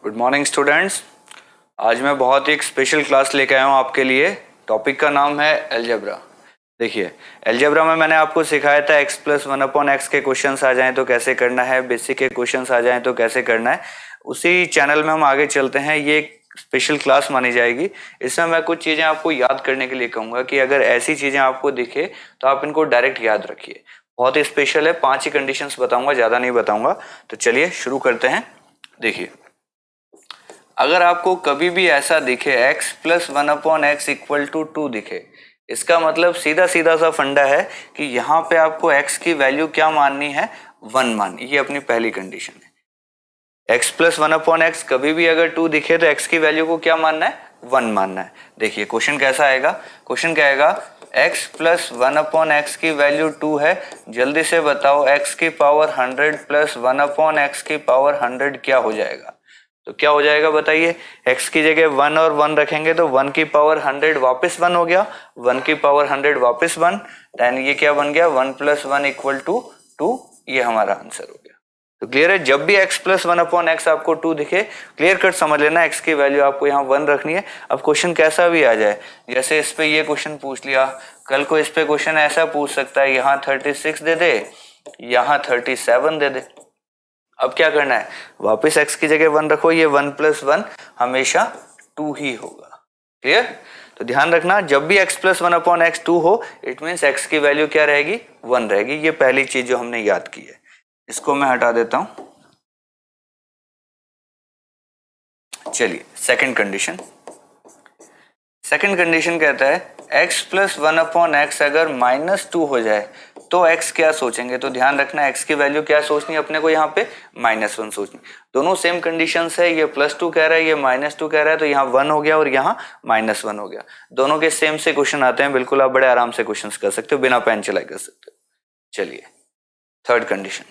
Good morning students. आज मैं बहुत ही एक स्पेशल क्लास लेके आया हूँ आपके लिए। टॉपिक का नाम है एलजेब्रा। देखिए, एलजेब्रा में मैंने आपको सिखाया था x प्लस 1/x के क्वेश्चंस आ जाएं तो कैसे करना है, बेसिक के क्वेश्चंस आ जाएं तो कैसे करना है। उसी चैनल में हम आगे चलते हैं। ये एक स्पेशल क्लास मानी जाएगी। इसमें मैं कुछ चीज़ें आपको याद करने के लिए कहूँगा कि अगर ऐसी चीज़ें आपको दिखे तो आप इनको डायरेक्ट याद रखिए। बहुत ही स्पेशल है, 5 ही कंडीशंस बताऊँगा, ज़्यादा नहीं बताऊँगा। तो चलिए शुरू करते हैं। देखिए, अगर आपको कभी भी ऐसा दिखे x plus 1/x equal to 2 दिखे, इसका मतलब सीधा सीधा सा फंडा है कि यहाँ पे आपको x की वैल्यू क्या माननी है, 1 माननी। ये अपनी पहली कंडीशन है। x प्लस 1/x कभी भी अगर 2 दिखे तो x की वैल्यू को क्या मानना है, 1 मानना है। देखिए क्वेश्चन कैसा आएगा, क्वेश्चन क्या आएगा, x प्लस 1/x की वैल्यू 2 है, जल्दी से बताओ x की पावर 100 प्लस 1/x की पावर 100 क्या हो जाएगा। तो क्या हो जाएगा बताइए, x की जगह 1 और 1 रखेंगे तो 1 की पावर 100 वापस 1 हो गया, 1 की पावर 100 वापस 1, देन ये क्या बन गया, 1 प्लस 1 इक्वल टू 2। ये हमारा आंसर हो गया। तो क्लियर है, जब भी x प्लस 1/x आपको 2 दिखे, क्लियर कट समझ लेना x की वैल्यू आपको यहाँ 1 रखनी है। अब क्वेश्चन कैसा भी आ जाए, जैसे इस पे ये क्वेश्चन पूछ लिया, कल को इस पे क्वेश्चन ऐसा पूछ सकता है, यहाँ 36 दे दे, यहाँ 37 दे दे। अब क्या करना है, वापस x की जगह 1 रखो, ये 1 प्लस 1 हमेशा 2 ही होगा। क्लियर। तो ध्यान रखना, जब भी x प्लस 1/x 2 हो, इट मीन्स x की वैल्यू क्या रहेगी, 1 रहेगी। ये पहली चीज जो हमने याद की है। इसको मैं हटा देता हूं। चलिए सेकंड कंडीशन। सेकंड कंडीशन कहता है x प्लस 1/x अगर -2 हो जाए तो x क्या सोचेंगे। तो ध्यान रखना, x की वैल्यू क्या सोचनी है अपने को, यहाँ पे -1 सोचनी। दोनों सेम कंडीशंस है, ये +2 कह रहा है, ये -2 कह रहा है, तो यहाँ 1 हो गया और यहाँ -1 हो गया। दोनों के सेम से क्वेश्चन आते हैं, बिल्कुल आप बड़े आराम से क्वेश्चन कर सकते हो, बिना पेन चलाए कर सकते हो। चलिए थर्ड कंडीशन।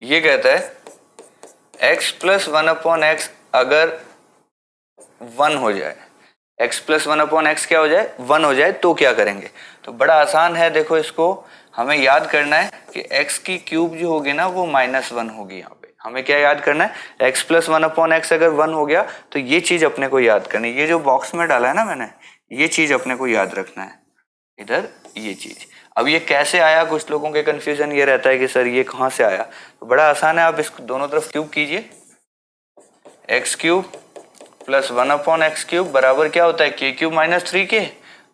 ये कहता है x प्लस 1/x अगर 1 हो जाए, x प्लस 1/x क्या हो जाए, 1 हो जाए तो क्या करेंगे। तो बड़ा आसान है, देखो इसको हमें याद करना है कि x की क्यूब जो होगी ना वो -1 होगी। यहाँ पे हमें क्या याद करना है, x प्लस 1/x अगर 1 हो गया तो ये चीज अपने को याद करनी है। ये जो बॉक्स में डाला है ना मैंने, ये चीज अपने को याद रखना है, इधर ये चीज। अब ये कैसे आया, कुछ लोगों के कंफ्यूजन ये रहता है कि सर ये कहाँ से आया। तो बड़ा आसान है, आप इसको दोनों तरफ क्यूब कीजिए, x cube plus 1/x cube बराबर क्या होता है, k क्यूब -3 के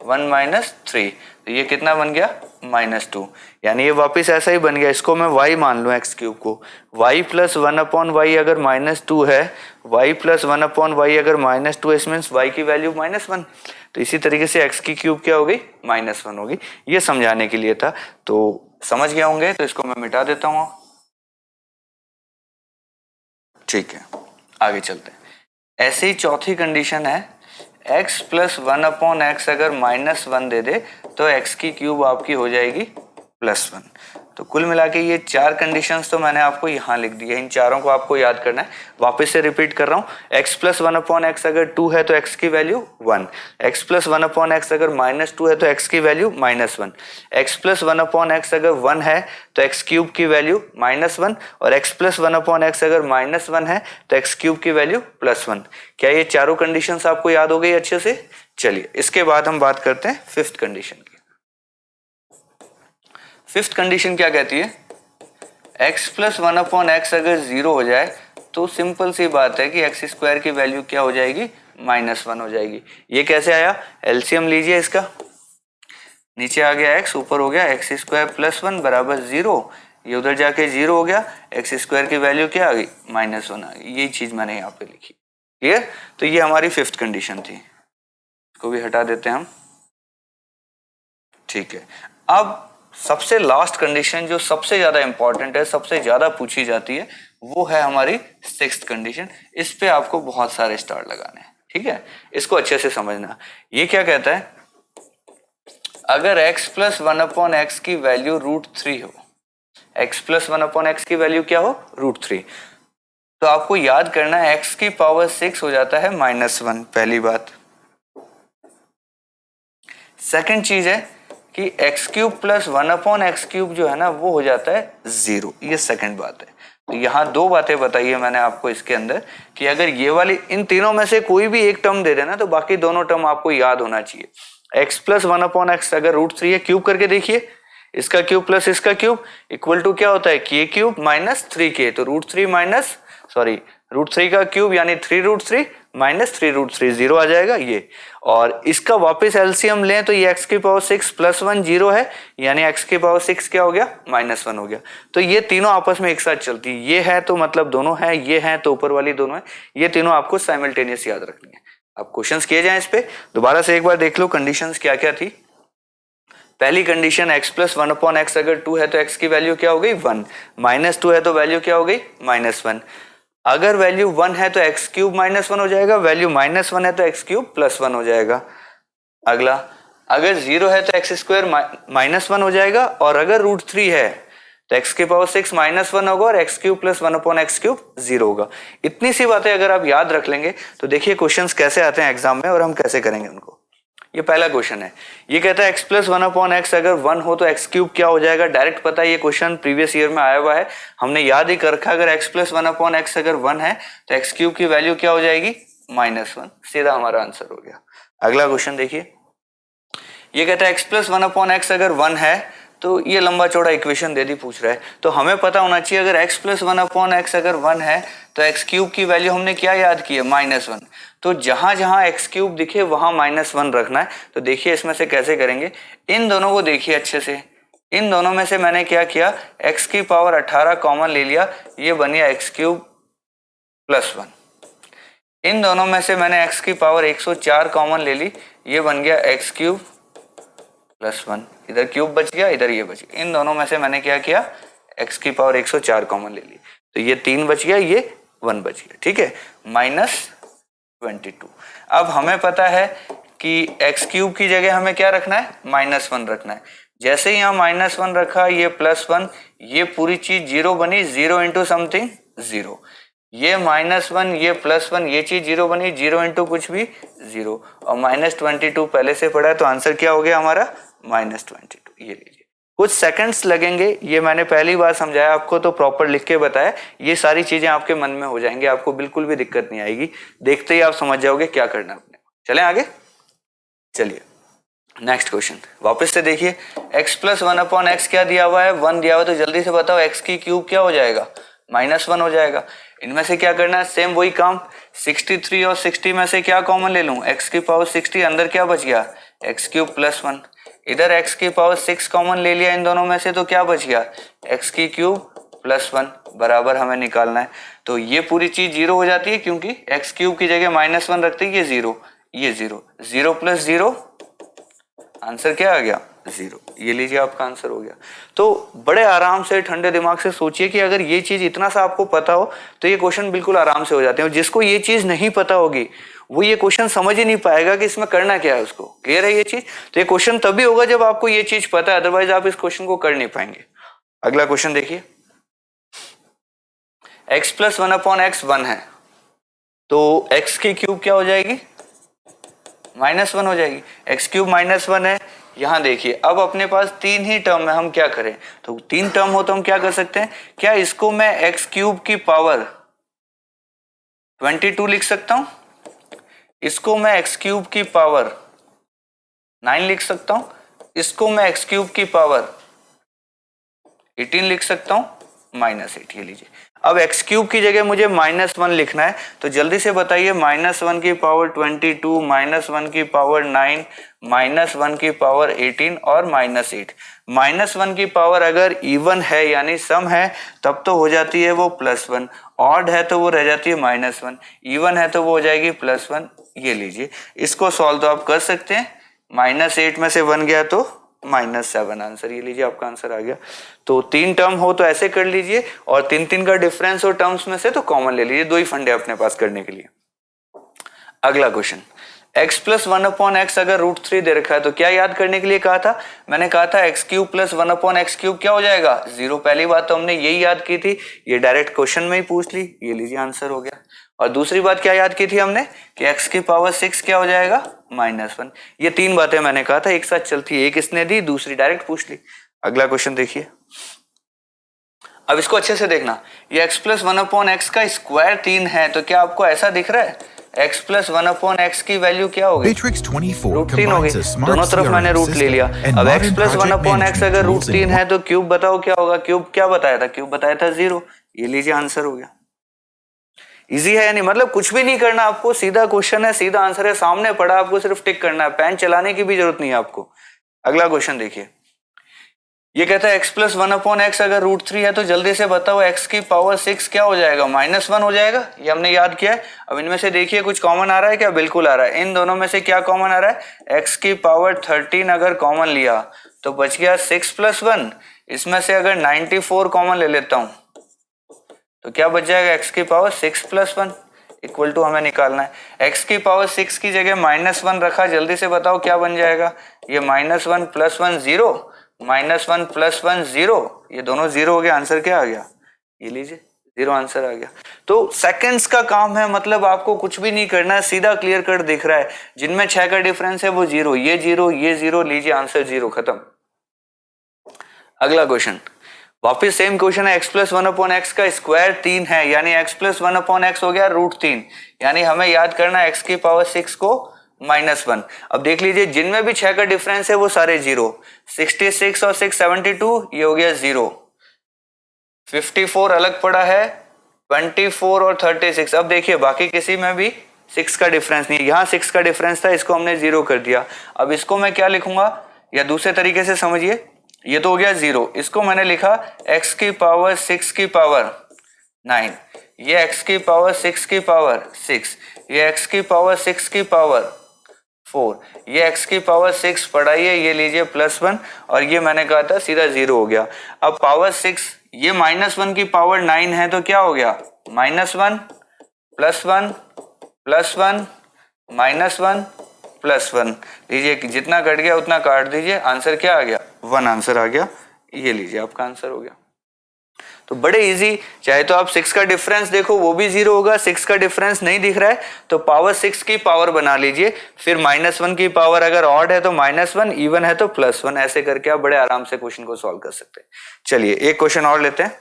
1 - 3। तो ये कितना बन गया, -2। यानी ये वापस ऐसा ही बन गया। इसको मैं y मान लूँ, x क्यूब को y प्लस 1/y अगर -2 है, y प्लस 1/y अगर -2 है, मीन्स y की वैल्यू -1। तो इसी तरीके से x की क्यूब क्या हो गई, -1 होगी। ये समझाने के लिए था, तो समझ गए होंगे। तो इसको मैं मिटा देता हूँ। ठीक है, आगे चलते हैं। ऐसे ही चौथी कंडीशन है, x प्लस 1/x अगर -1 दे दे तो x की क्यूब आपकी हो जाएगी +1। तो कुल मिला के ये 4 कंडीशंस तो मैंने आपको यहाँ लिख दी है, इन चारों को आपको याद करना है। वापस से रिपीट कर रहा हूँ, x प्लस 1/x अगर 2 है तो x की वैल्यू 1, x प्लस 1/x अगर -2 है तो x की वैल्यू -1, x प्लस 1/x अगर 1 है तो x क्यूब की वैल्यू -1, और x प्लस 1/x अगर -1 है तो x क्यूब की वैल्यू +1। क्या ये चारों कंडीशंस आपको याद हो गई अच्छे से। चलिए इसके बाद हम बात करते हैं फिफ्थ कंडीशन की। फिफ्थ कंडीशन क्या कहती है, x प्लस 1/x अगर 0 हो जाए तो सिंपल सी बात है कि x² की वैल्यू क्या हो जाएगी, -1 हो जाएगी। ये कैसे आया, एलसीएम लीजिए इसका, नीचे आ गया x, ऊपर हो गया x² + 1 बराबर 0, ये उधर जाके 0 हो गया, x² की वैल्यू क्या आ गई, -1 आ गई। यही चीज मैंने यहाँ पे लिखी। क्लियर। तो ये हमारी फिफ्थ कंडीशन थी, इसको भी हटा देते हैं हम। ठीक है, अब सबसे लास्ट कंडीशन जो सबसे ज्यादा इंपॉर्टेंट है, सबसे ज्यादा पूछी जाती है, वो है हमारी सिक्स्थ कंडीशन। इस पे आपको बहुत सारे स्टार लगाने हैं। ठीक है, इसको अच्छे से समझना। ये क्या कहता है, अगर x प्लस 1/x की वैल्यू √3 हो, x प्लस 1/x की वैल्यू क्या हो, √3, तो आपको याद करना है x की पावर 6 हो जाता है -1, पहली बात। सेकंड चीज है कि एक्स क्यूब प्लस 1/x³ जो है ना वो हो जाता है 0। ये सेकंड बात है। तो यहाँ दो बातें बताई है मैंने आपको इसके अंदर कि अगर ये वाली इन तीनों में से कोई भी एक टर्म दे देना तो बाकी दोनों टर्म आपको याद होना चाहिए। x प्लस 1/x अगर √3 है, क्यूब करके देखिए, इसका क्यूब प्लस इसका क्यूब इक्वल टू क्या होता है k³ माइनस 3k। तो √3 का क्यूब यानी 3√3 माइनस 3√3 0 आ जाएगा ये। और इसका वापस एलसीएम लें तो ये x⁻6 प्लस 1 0 है, यानी x⁻6 क्या हो गया -1 हो गया। तो ये तीनों आपस में एक साथ चलती है, ये है तो मतलब दोनों है, ये है तो ऊपर वाली दोनों है, ये तीनों आपको साइमल्टेनियस याद रखनी है। अब क्वेश्चंस किए जाएं इस पे, दोबारा से एक बार देख लो कंडीशंस क्या क्या थी। पहली कंडीशन x प्लस 1/x अगर 2 है तो x की वैल्यू क्या हो गई 1, -2 है तो वैल्यू क्या हो गई -1। अगर वैल्यू 1 है तो x³ -1 हो जाएगा, वैल्यू -1 है तो x³ +1 हो जाएगा। अगला, अगर 0 है तो x² -1 हो जाएगा, और अगर √3 है तो x⁻6 -1 होगा और x³ + 1/x³ 0 होगा। इतनी सी बातें अगर आप याद रख लेंगे तो देखिए क्वेश्चंस कैसे आते हैं एग्जाम में और हम कैसे करेंगे उनको। ये पहला क्वेश्चन है, ये कहता है x प्लस 1/x अगर 1 हो तो x³ क्या हो जाएगा। डायरेक्ट पता है, ये क्वेश्चन प्रीवियस ईयर में आया हुआ है, हमने याद ही कर रखा। अगर x प्लस 1/x अगर 1 है तो x³ की वैल्यू क्या हो जाएगी -1, सीधा हमारा आंसर हो गया। अगला क्वेश्चन देखिए, ये कहता है x प्लस 1/x अगर 1 है तो ये लंबा चौड़ा इक्वेशन दे दी पूछ रहा है, तो हमें पता होना चाहिए अगर x प्लस 1/x अगर 1 है तो x³ की वैल्यू हमने क्या याद की है -1। तो जहां जहां x³ दिखे वहां -1 रखना है। तो देखिए इसमें से कैसे करेंगे, इन दोनों को देखिए अच्छे से, इन दोनों में से मैंने क्या किया, x की पावर 18 कॉमन ले लिया, ये बन गया x³ + 1। इन दोनों में से मैंने x की पावर 104 कॉमन ले ली, ये बन गया x³ + 1। इधर क्यूब बच गया, इधर ये बच गया। इन दोनों में से मैंने क्या किया, x की पावर 104 कॉमन ले ली, तो ये 3 बच गया, ये 1 बच गया, ठीक है, -22। अब हमें पता है कि x³ की जगह हमें क्या रखना है, -1 रखना है। जैसे ही यहाँ -1 रखा, ये +1, ये पूरी चीज 0 बनी, 0 इंटू समथिंग 0, ये -1, ये +1, ये चीज 0 बनी, 0 इंटू कुछ भी 0, और -22 पहले से पड़ा है, तो आंसर क्या हो गया हमारा -22। ये लीजिए, कुछ सेकंड्स लगेंगे, ये मैंने पहली बार समझाया आपको तो प्रॉपर लिख के बताया, ये सारी चीजें आपके मन में हो जाएंगी, आपको बिल्कुल भी दिक्कत नहीं आएगी, देखते ही आप समझ जाओगे क्या करना है अपने। चलें आगे, चलिए नेक्स्ट क्वेश्चन वापस से देखिए, x प्लस 1/x क्या दिया हुआ है, 1 दिया हुआ है, तो जल्दी से बताओ x की क्यूब क्या हो जाएगा, -1 हो जाएगा। इनमें से क्या करना है, सेम वही काम, 63 और 60 में से क्या कॉमन ले लूं, x की पावर 60, अंदर क्या बच गया, x³ + 1, इधर x की पावर 6 कॉमन ले लिया इन दोनों में से, तो क्या बच गया, x³ + 1 बराबर हमें निकालना है। तो ये पूरी चीज 0 हो जाती है क्योंकि x³ की जगह -1 रखते हैं, ये 0, ये 0, 0 + 0, आंसर क्या आ गया 0। ये लीजिए आपका आंसर हो गया। तो बड़े आराम से ठंडे दिमाग से सोचिए कि अगर ये चीज इतना सा आपको पता हो तो ये क्वेश्चन बिल्कुल आराम से हो जाते हैं। जिसको ये चीज नहीं पता होगी वो ये क्वेश्चन समझ ही नहीं पाएगा कि इसमें करना क्या है, उसको क्लियर है ये चीज। तो ये क्वेश्चन तभी होगा जब आपको ये चीज पता है, अदरवाइज आप इस क्वेश्चन को कर नहीं पाएंगे। अगला क्वेश्चन देखिए, x प्लस 1/x 1 है तो x की क्यूब क्या हो जाएगी, -1 हो जाएगी। x³ -1 है। यहां देखिए अब अपने पास 3 ही टर्म है, हम क्या करें, तो 3 टर्म हो तो हम क्या कर सकते हैं, क्या इसको मैं x³ की पावर 22 लिख सकता हूं, इसको मैं x³ की पावर 9 लिख सकता हूं, इसको मैं x³ की पावर 18 लिख सकता हूं, -8। ये लीजिए, अब x³ की जगह मुझे -1 लिखना है, तो जल्दी से बताइए, -1 की पावर 22, -1 की पावर 9, -1 की पावर 18 और -8। -1 की पावर अगर इवन है यानी सम है तब तो हो जाती है वो +1, ऑड है तो वो रह जाती है -1, इवन है तो वो हो जाएगी +1। ये लीजिए, इसको सॉल्व तो आप कर सकते हैं, -8 में से 1 गया तो -7 आंसर। ये लीजिए आपका आंसर आ गया। तो 3 टर्म हो तो ऐसे कर लीजिए, और 3 का डिफरेंस हो टर्म्स में से तो कॉमन ले लीजिए, 2 ही फंडे अपने पास करने के लिए। अगला क्वेश्चन, x प्लस 1/x अगर √3 दे रखा है तो क्या याद करने के लिए कहा था, मैंने कहा था x³ + 1/x³ क्या हो जाएगा 0। पहली बात तो हमने यही याद की थी, ये डायरेक्ट क्वेश्चन में ही पूछ ली, ये लीजिए आंसर हो गया। और दूसरी बात क्या याद की थी हमने कि x की पावर 6 क्या हो जाएगा -1। ये तीन बातें मैंने कहा था एक साथ चलती है, एक इसने दी, दूसरी डायरेक्ट पूछ ली। अगला क्वेश्चन देखिए, अब इसको अच्छे से देखना, ये x प्लस 1/x का स्क्वायर 3 है, तो क्या आपको ऐसा दिख रहा है x प्लस 1/x की वैल्यू क्या होगी, √3 होगी। दोनों तरफ मैंने रूट ले लिया। अब x प्लस 1/x अगर √3 है तो क्यूब बताओ क्या होगा, क्यूब क्या बताया था, क्यूब बताया था 0। ये लीजिए आंसर हो गया। इजी है या नहीं, मतलब कुछ भी नहीं करना आपको, सीधा क्वेश्चन है, सीधा आंसर है, सामने पड़ा, आपको सिर्फ टिक करना है, पेन चलाने की भी जरूरत नहीं है आपको। अगला क्वेश्चन देखिए, ये कहता है x प्लस 1/x अगर √3 है तो जल्दी से बताओ x की पावर 6 क्या हो जाएगा, -1 हो जाएगा। ये हमने याद किया है। अब इनमें से देखिए कुछ कॉमन आ रहा है क्या, बिल्कुल आ रहा है। इन दोनों में से क्या कॉमन आ रहा है, x की पावर 13 अगर कॉमन लिया तो बच गया 6 + 1। इसमें से अगर 94 कॉमन ले लेता हूं तो क्या बच जाएगा, x की पावर 6 + 1 इक्वल टू हमें निकालना है। x की पावर 6 की जगह -1 रखा, जल्दी से बताओ क्या बन जाएगा, ये -1 + 1 0, -1 + 1 0, ये दोनों 0 हो गया। आंसर क्या आ गया, ये लीजिए 0 आंसर आ गया। तो सेकंड्स का काम है, मतलब आपको कुछ भी नहीं करना है, सीधा क्लियर कट दिख रहा है। जिनमें 6 का डिफरेंस है वो 0, ये 0, ये 0, लीजिए आंसर 0, खत्म। अगला क्वेश्चन, वापिस सेम क्वेश्चन है, x प्लस 1/x का स्क्वायर 3 है, यानी x प्लस 1/x हो गया √3, यानी हमें याद करना है x की पावर 6 को -1। अब देख लीजिए जिनमें भी 6 का डिफरेंस है वो सारे 0, 66 और 6 72, ये हो गया 0, 54 अलग पड़ा है, 24 और 36। अब देखिए बाकी किसी में भी 6 का डिफरेंस नहीं है, यहाँ 6 का डिफरेंस था, इसको हमने 0 कर दिया। अब इसको मैं क्या लिखूंगा, या दूसरे तरीके से समझिए, ये तो हो गया 0, इसको मैंने लिखा x की पावर 6 की पावर 9, ये x की पावर 6 की पावर 6, ये x की पावर 6 की पावर 4, ये x की पावर 6 पढ़ाइए, ये लीजिए +1, और ये मैंने कहा था सीधा 0 हो गया। अब पावर 6, ये -1 की पावर 9 है तो क्या हो गया, -1 +1 +1 -1 +1, लीजिए जितना कट गया उतना काट दीजिए, आंसर क्या आ गया, 1 आंसर आ गया। ये लीजिए आपका आंसर हो गया। तो बड़े इजी, चाहे तो आप 6 का डिफरेंस देखो वो भी 0 होगा, 6 का डिफरेंस नहीं दिख रहा है तो पावर 6 की पावर बना लीजिए, फिर -1 की पावर अगर ऑड है तो -1, इवन है तो +1, ऐसे करके आप बड़े आराम से क्वेश्चन को सॉल्व कर सकते हैं। चलिए एक क्वेश्चन और लेते हैं।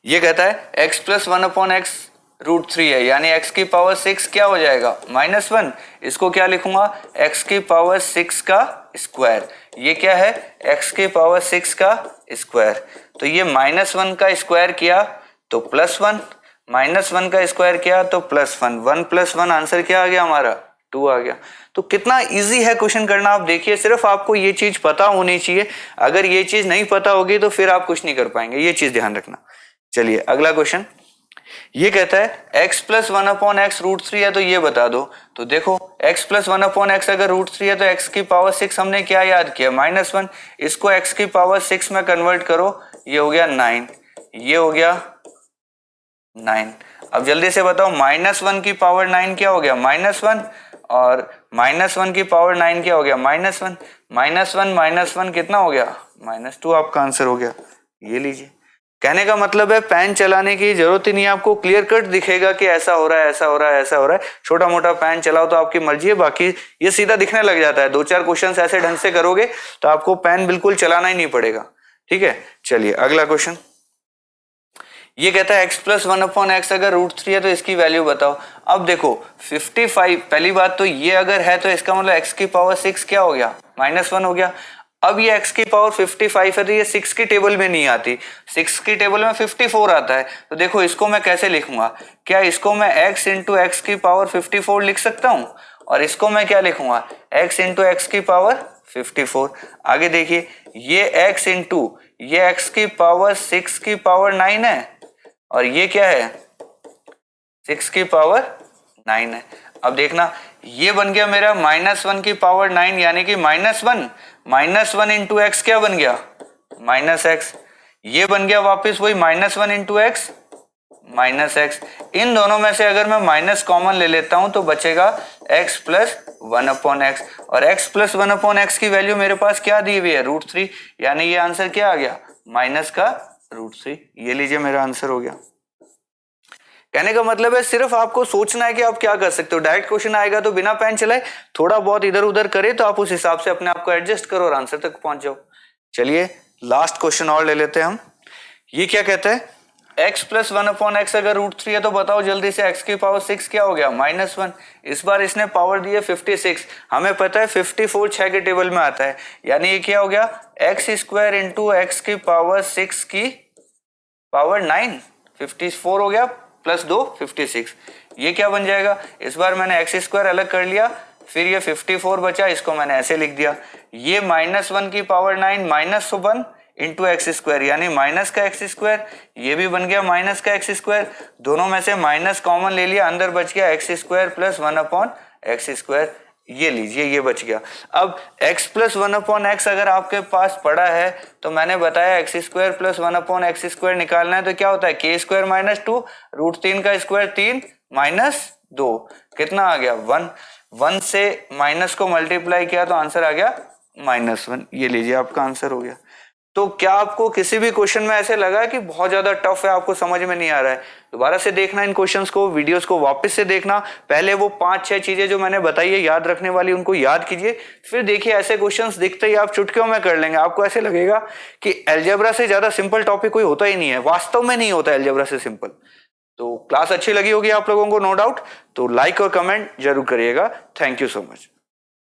ये कहता है x प्लस 1/x √3 है, यानी x की पावर 6 क्या हो जाएगा, -1, इसको क्या लिखूंगा, x की पावर 6 का स्क्वायर। ये क्या है, x की पावर 6 का स्क्वायर, तो ये -1 का स्क्वायर किया तो +1, -1 का स्क्वायर किया तो +1, 1 + 1 आंसर क्या आ गया हमारा, 2 आ गया। तो कितना इजी है क्वेश्चन करना, आप देखिए, सिर्फ आपको ये चीज पता होनी चाहिए। अगर ये चीज नहीं पता होगी तो फिर आप कुछ नहीं कर पाएंगे, ये चीज ध्यान रखना। चलिए अगला क्वेश्चन, ये कहता है x प्लस 1/x √3 है तो ये बता दो। तो देखो x प्लस 1/x अगर √3 है तो x की पावर 6 हमने क्या याद किया, -1, इसको x की पावर 6 में कन्वर्ट करो, ये हो गया 9, ये हो गया 9। अब जल्दी से बताओ -1 की पावर 9 क्या हो गया, -1, और -1 की पावर 9 क्या हो गया, -1, -1 कितना हो गया, -2, आपका आंसर हो गया। ये लीजिए, कहने का मतलब है पेन चलाने की जरूरत ही नहीं है, आपको क्लियर कट दिखेगा कि ऐसा हो रहा है, ऐसा हो रहा है, ऐसा हो रहा है। छोटा मोटा पेन चलाओ तो आपकी मर्जी है, बाकी ये सीधा दिखने लग जाता है। 2-4 क्वेश्चंस ऐसे ढंग से करोगे तो आपको पेन बिल्कुल चलाना ही नहीं पड़ेगा, ठीक है। चलिए अगला क्वेश्चन, ये कहता है x प्लस 1/x अगर √3 है तो इसकी वैल्यू बताओ। अब देखो 55, पहली बात तो ये अगर है तो इसका मतलब x की पावर 6 क्या हो गया, -1 हो गया। अब ये x की पावर 55 है तो ये 6 की टेबल में नहीं आती, 6 की टेबल में 54 आता है। तो देखो इसको मैं कैसे लिखूंगा, क्या इसको मैं x इंटू एक्स की पावर 54 लिख सकता हूं, और इसको मैं क्या लिखूंगा, x इंटू एक्स की पावर 54। आगे देखिए, ये x इंटू ये x की पावर 6 की पावर 9 है, और ये क्या है 6 की पावर 9 है। अब देखना ये बन गया मेरा -1 की पावर 9, यानी कि -1 इंटू एक्स क्या बन गया, -x। ये बन गया वापस वही -1 इंटू एक्स -x। इन दोनों में से अगर मैं माइनस कॉमन ले लेता हूं तो बचेगा x प्लस 1/x, और x प्लस 1/x की वैल्यू मेरे पास क्या दी हुई है, √3, यानी ये आंसर क्या आ गया, माइनस का √3। ये लीजिए मेरा आंसर हो गया। कहने का मतलब है सिर्फ आपको सोचना है कि आप क्या कर सकते हो। डायरेक्ट क्वेश्चन आएगा तो बिना पेन चलाए थोड़ा बहुत इधर उधर करे तो आप उस हिसाब से अपने आप को एडजस्ट करो और आंसर तक पहुंच जाओ। चलिए लास्ट क्वेश्चन और ले लेते हैं हम। ये क्या कहता है, x प्लस 1/x अगर √3 है तो बताओ जल्दी से x की पावर 6 क्या हो गया, -1। इस बार इसने पावर दी है 56, हमें पता है 54 6 के टेबल में आता है, यानी ये क्या हो गया x² इंटू x की पावर 6 की पावर 9, 54 हो गया प्लस 2 56। ये क्या बन जाएगा, इस बार मैंने x² अलग कर लिया, फिर ये 54 बचा, इसको मैंने ऐसे लिख दिया। ये -1 की पावर 9 -1 इंटू x², यानी माइनस का x², ये भी बन गया माइनस का x², दोनों में से माइनस कॉमन ले लिया, अंदर बच गया x² प्लस 1/x², ये लीजिए ये बच गया। अब x प्लस 1/x अगर आपके पास पड़ा है तो मैंने बताया x² प्लस 1/x² निकालना है तो क्या होता है k² - 2, √3 का स्क्वायर 3 -2, कितना आ गया 1। 1 से माइनस को मल्टीप्लाई किया तो आंसर आ गया -1। ये लीजिए आपका आंसर हो गया। तो क्या आपको किसी भी क्वेश्चन में ऐसे लगा कि बहुत ज्यादा टफ है, आपको समझ में नहीं आ रहा है, दोबारा से देखना इन क्वेश्चंस को, वीडियोस को वापस से देखना, पहले वो 5-6 चीजें जो मैंने बताई है याद रखने वाली उनको याद कीजिए, फिर देखिए ऐसे क्वेश्चंस दिखते ही आप चुटकियों में कर लेंगे। आपको ऐसे लगेगा कि अलजेब्रा से ज्यादा सिंपल टॉपिक कोई होता ही नहीं है, वास्तव में नहीं होता अलजेब्रा से सिंपल। तो क्लास अच्छी लगी होगी आप लोगों को नो डाउट, तो लाइक और कमेंट जरूर करिएगा। Thank you so much.